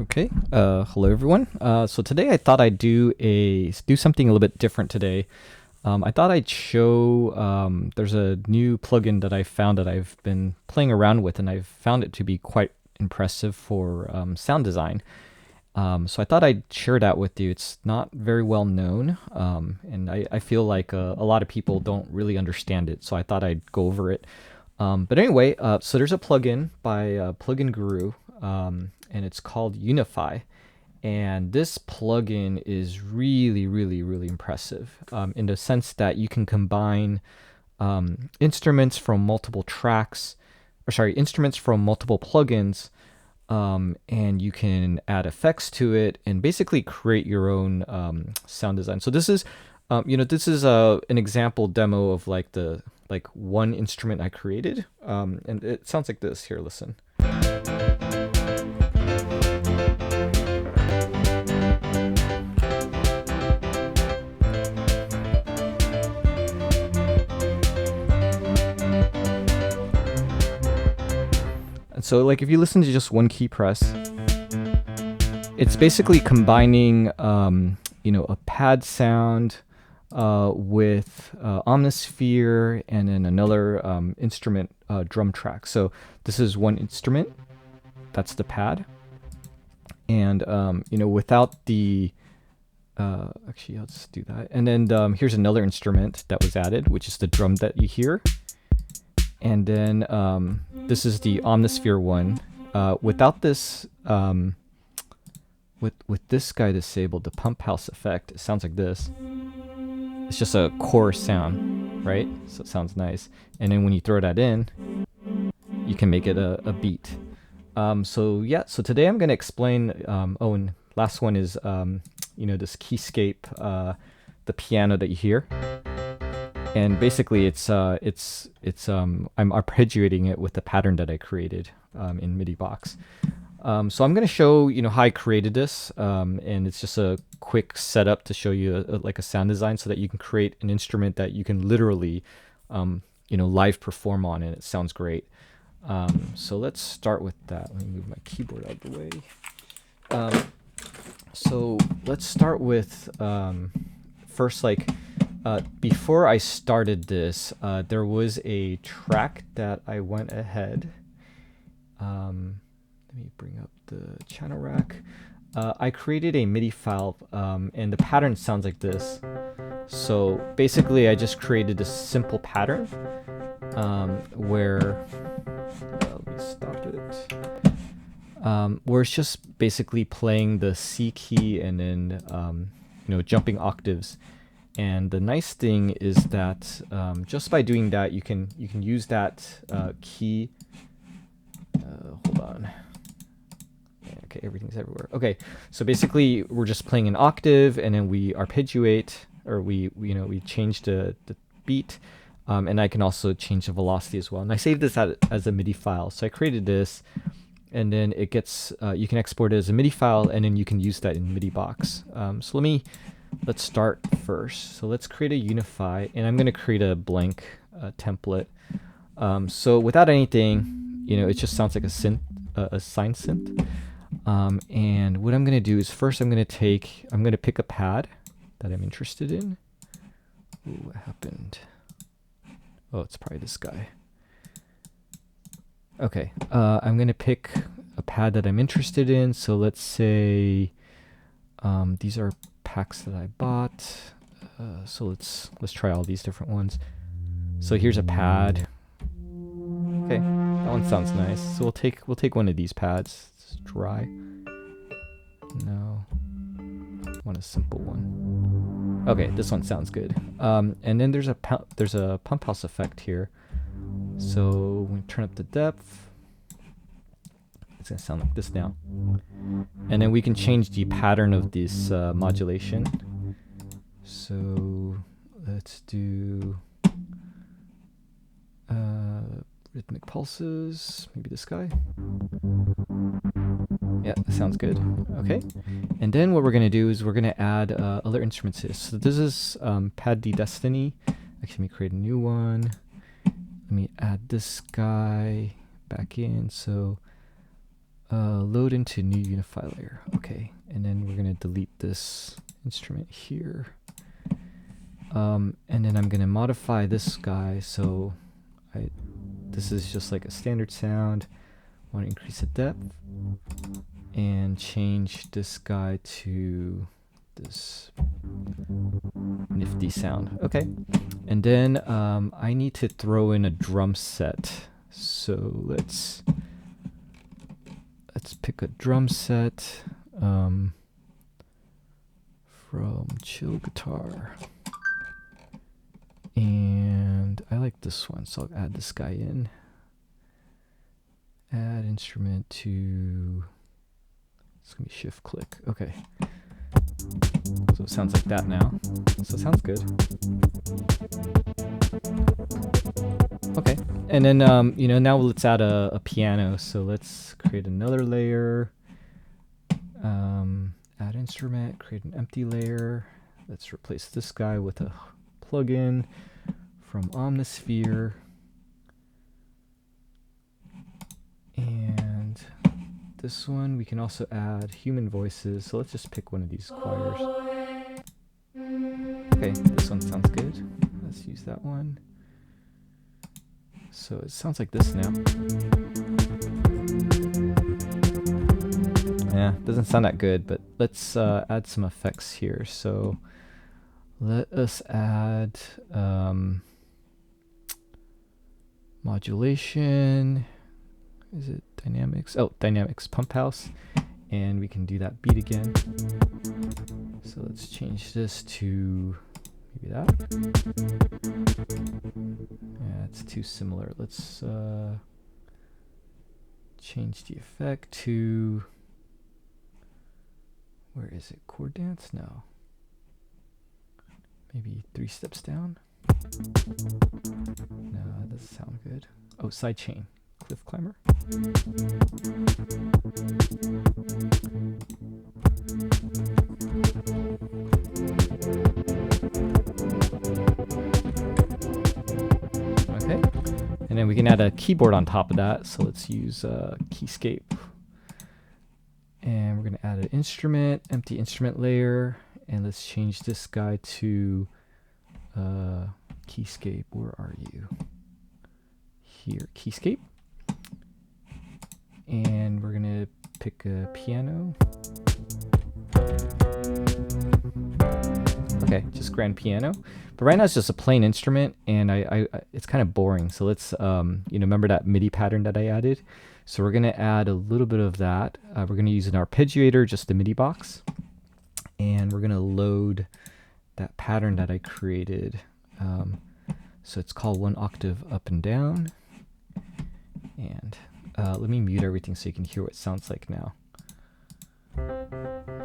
Okay. Hello everyone. So today I thought I'd do something a little bit different today. I thought I'd show there's a new plugin that I found that I've been playing around with, and I've found it to be quite impressive for sound design. So I thought I'd share that with you. It's not very well known, and I feel like a lot of people don't really understand it. So I thought I'd go over it. But anyway, so there's a plugin by Plugin Guru, and it's called Unify. And this plugin is really, really, really impressive in the sense that you can combine instruments from multiple instruments from multiple plugins, and you can add effects to it and basically create your own sound design. So this is, an example demo of like one instrument I created, and it sounds like this. Here, listen. And so, like, if you listen to just one key press, it's basically combining, a pad sound with Omnisphere and then another instrument drum track. So this is one instrument, that's the pad, and without the actually, let's do that. And then here's another instrument that was added, which is the drum that you hear. And then this is the Omnisphere one. Without this, with this guy disabled, the pump house effect, it sounds like this. It's just a core sound, right? So it sounds nice. And then when you throw that in, you can make it a beat. So today I'm going to explain. And last one is this keyscape, the piano that you hear. And basically, it's I'm arpeggiating it with the pattern that I created in MIDI box. So I'm going to show how I created this, and it's just a quick setup to show you like a sound design so that you can create an instrument that you can literally live perform on, and it sounds great. So let's start with that. Let me move my keyboard out of the way. So let's start with first, before I started this, there was a track that I went ahead. Let me bring up the channel rack. I created a MIDI file, and the pattern sounds like this. So basically, I just created this simple pattern where let me stop it. Where it's just basically playing the C key and then jumping octaves. And the nice thing is that just by doing that, you can use that key. Hold on. Okay, everything's everywhere. Okay, so basically we're just playing an octave, and then we arpeggiate, or we change the beat, and I can also change the velocity as well. And I saved this as a MIDI file. So I created this, and then it gets you can export it as a MIDI file, and then you can use that in MIDI box. So let's start first. So let's create a Unify, and I'm going to create a blank template. So without anything, it just sounds like a synth, a sine synth. And what I'm going to do is first I'm going to pick a pad that I'm interested in. Ooh, what happened? Oh, it's probably this guy. Okay, I'm going to pick a pad that I'm interested in. So let's say these are packs that I bought. So let's try all these different ones. So here's a pad. Okay, that one sounds nice. So we'll take one of these pads. It's dry. No, I want a simple one. Okay, this one sounds good. And then there's a pump house effect here. So when we turn up the depth, it's gonna sound like this now. And then we can change the pattern of this modulation. So let's do rhythmic pulses, maybe this guy. Yeah, that sounds good. Okay. And then what we're going to do is we're going to add other instruments here. So this is Pad D Destiny. Actually, let me create a new one. Let me add this guy back in. So load into new Unify layer. Okay, and then we're gonna delete this instrument here. And then I'm gonna modify this guy. So this is just like a standard sound. Want to increase the depth and change this guy to this nifty sound. Okay, and then I need to throw in a drum set. So let's pick a drum set from chill guitar, and I like this one, so I'll add this guy in. Add instrument to, it's gonna be shift click. Okay, so it sounds like that now. So it sounds good. Okay, and then you know, now let's add a piano. So let's create another layer. Add instrument, create an empty layer. Let's replace this guy with a plugin from Omnisphere. And this one we can also add human voices. So let's just pick one of these choirs. Okay, this one sounds good. Let's use that one. So it sounds like this now. Yeah, doesn't sound that good, but let's add some effects here. So let us add modulation. Is it dynamics? Oh, dynamics pump house. And we can do that beat again. So let's change this to maybe that. Yeah, it's too similar. Let's change the effect to, where is it? Chord dance? No. Maybe 3 steps down? No, that doesn't sound good. Oh, sidechain. Cliff climber. Okay, and then we can add a keyboard on top of that. So let's use Keyscape, and we're going to add an instrument, empty instrument layer, and let's change this guy to Keyscape. Where are you? Here, Keyscape. And we're gonna pick a piano. Okay, just grand piano. But right now it's just a plain instrument, and it's kind of boring. So let's you know, remember that MIDI pattern that I added? So we're gonna add a little bit of that. We're gonna use an arpeggiator, just the MIDI box, and we're gonna load that pattern that I created. So it's called 1 octave up and down. And let me mute everything so you can hear what it sounds like now.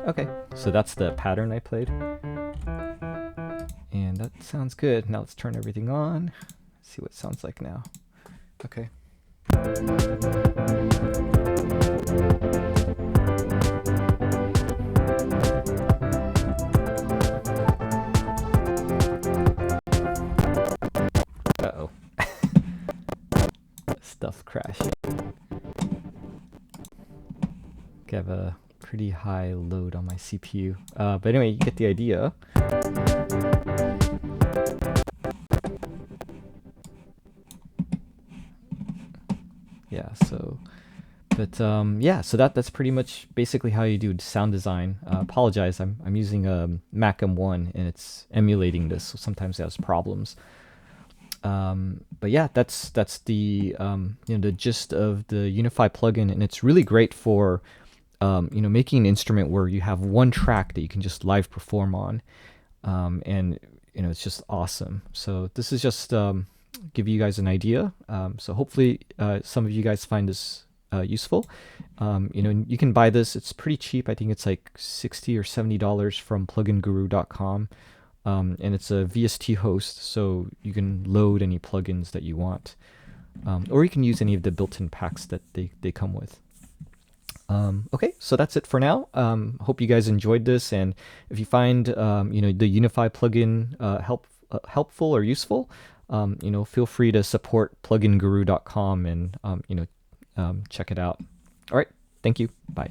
Okay, so that's the pattern I played. And that sounds good. Now let's turn everything on. See what it sounds like now. Okay. Uh-oh. Stuff crashing. I have a pretty high load on my CPU. But anyway, you get the idea. Yeah, so, but yeah, so that's pretty much basically how you do sound design. Apologize, I'm using a Mac M1 and it's emulating this, so sometimes it has problems. But yeah, that's the you know, the gist of the Unify plugin, and it's really great for you know, making an instrument where you have one track that you can just live perform on, and you know, it's just awesome. So this is just give you guys an idea. So hopefully some of you guys find this useful. You know, you can buy this. It's pretty cheap. I think it's like $60 or $70 from pluginguru.com. And it's a VST host, so you can load any plugins that you want, or you can use any of the built-in packs that they come with. Okay, so that's it for now. Hope you guys enjoyed this, and if you find you know, the Unify plugin helpful or useful, you know, feel free to support pluginguru.com and you know, check it out. All right, Thank you. Bye.